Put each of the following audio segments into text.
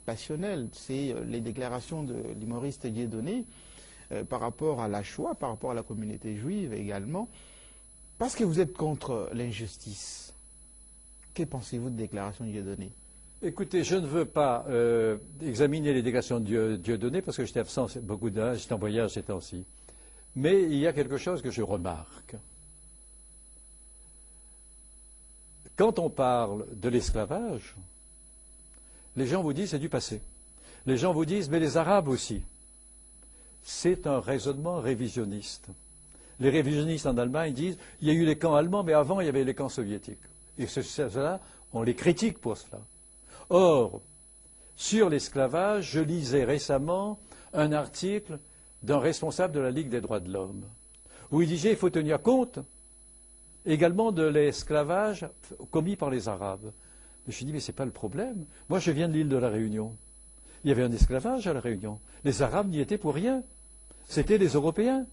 passionnel, c'est les déclarations de l'humoriste Dieudonné par rapport à la Shoah, par rapport à la communauté juive également, parce que vous êtes contre l'injustice. Que pensez-vous de déclaration de Dieudonné? Écoutez, je ne veux pas examiner les déclarations de Dieudonné parce que j'étais absent beaucoup d'âge, j'étais en voyage ces temps-ci. Mais il y a quelque chose que je remarque. Quand on parle de l'esclavage, les gens vous disent c'est du passé. Les gens vous disent mais les Arabes aussi. C'est un raisonnement révisionniste. Les révisionnistes en Allemagne disent il y a eu les camps allemands, mais avant il y avait les camps soviétiques. Et cela, on les critique pour cela. Or, sur l'esclavage, je lisais récemment un article d'un responsable de la Ligue des droits de l'homme, où il disait qu'il faut tenir compte également de l'esclavage commis par les Arabes. Mais je me dis, mais ce n'est pas le problème. Moi, je viens de l'île de la Réunion. Il y avait un esclavage à la Réunion. Les Arabes n'y étaient pour rien. C'était les Européens.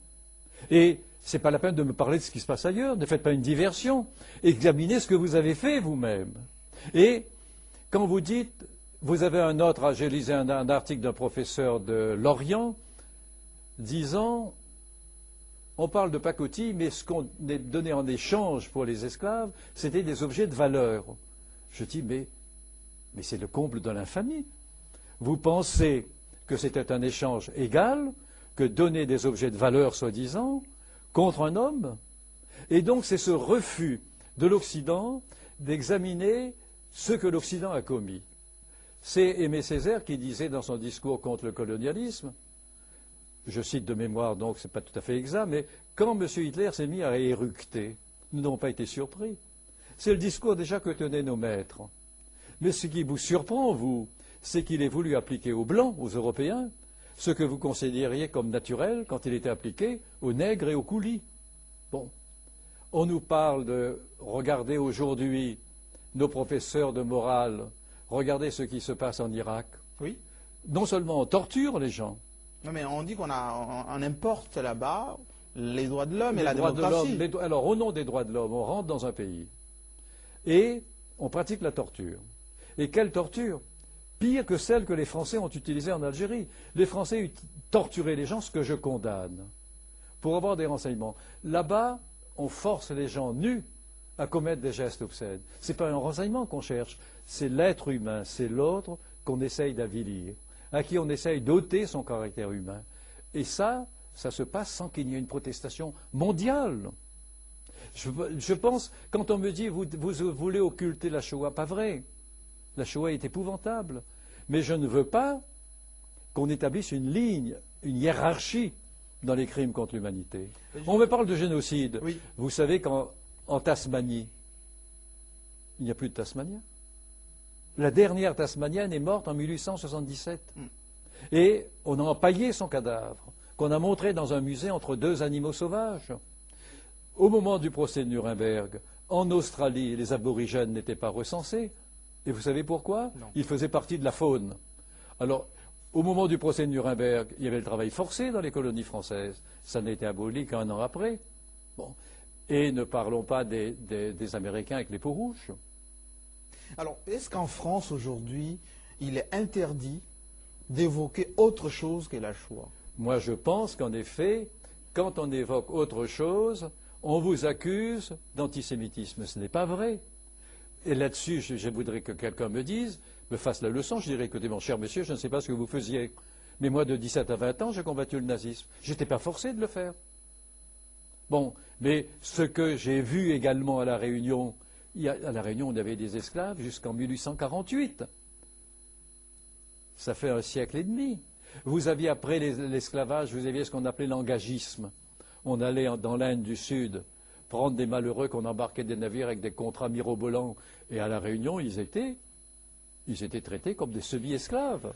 Et ce n'est pas la peine de me parler de ce qui se passe ailleurs. Ne faites pas une diversion. Examinez ce que vous avez fait vous-même. Et quand vous dites, vous avez un autre, j'ai lisé un article d'un professeur de Lorient, disant, on parle de pacotille, mais ce qu'on est donné en échange pour les esclaves, c'était des objets de valeur. Je dis, mais c'est le comble de l'infamie. Vous pensez que c'était un échange égal, que donner des objets de valeur, soi-disant, contre un homme? Et donc c'est ce refus de l'Occident d'examiner ce que l'Occident a commis. C'est Aimé Césaire qui disait dans son discours contre le colonialisme, je cite de mémoire, donc ce n'est pas tout à fait exact, mais quand M. Hitler s'est mis à éructer, nous n'avons pas été surpris. C'est le discours déjà que tenaient nos maîtres. Mais ce qui vous surprend, vous, c'est qu'il ait voulu appliquer aux Blancs, aux Européens, ce que vous considériez comme naturel quand il était appliqué aux nègres et aux coulis. Bon, on nous parle de regarder aujourd'hui nos professeurs de morale, regardez ce qui se passe en Irak. Oui. Non seulement on torture les gens. Non, mais on dit qu'on importe là-bas les droits de l'homme et la démocratie. Alors, au nom des droits de l'homme, on rentre dans un pays et on pratique la torture. Et quelle torture? Pire que celle que les Français ont utilisée en Algérie. Les Français torturaient les gens, ce que je condamne, pour avoir des renseignements. Là-bas, on force les gens nus à commettre des gestes obscènes. Ce n'est pas un renseignement qu'on cherche, c'est l'être humain, c'est l'autre qu'on essaye d'avilir, à qui on essaye d'ôter son caractère humain. Et ça se passe sans qu'il y ait une protestation mondiale. Je pense, quand on me dit vous voulez occulter la Shoah, pas vrai. La Shoah est épouvantable. Mais je ne veux pas qu'on établisse une ligne, une hiérarchie dans les crimes contre l'humanité. On me parle de génocide. Oui. Vous savez qu'en Tasmanie, il n'y a plus de Tasmaniens. La dernière Tasmanienne est morte en 1877. Et on a empaillé son cadavre, qu'on a montré dans un musée entre deux animaux sauvages. Au moment du procès de Nuremberg, en Australie, les aborigènes n'étaient pas recensés. Et vous savez pourquoi? Non. Ils faisaient partie de la faune. Alors, au moment du procès de Nuremberg, il y avait le travail forcé dans les colonies françaises. Ça n'a été aboli qu'un an après. Bon. Et ne parlons pas des Américains avec les peaux rouges. Alors, est-ce qu'en France, aujourd'hui, il est interdit d'évoquer autre chose que la Shoah? Moi, je pense qu'en effet, quand on évoque autre chose, on vous accuse d'antisémitisme. Ce n'est pas vrai. Et là-dessus, je voudrais que quelqu'un me fasse la leçon. Je dirais, écoutez, mon cher monsieur, je ne sais pas ce que vous faisiez. Mais moi, de 17 à 20 ans, j'ai combattu le nazisme. Je n'étais pas forcé de le faire. Bon, mais ce que j'ai vu également à La Réunion, à La Réunion, on avait des esclaves jusqu'en 1848. Ça fait un siècle et demi. Vous aviez, après l'esclavage, vous aviez ce qu'on appelait l'engagisme. On allait dans l'Inde du Sud prendre des malheureux qu'on embarquait des navires avec des contrats mirobolants. Et à La Réunion, ils étaient traités comme des semi-esclaves.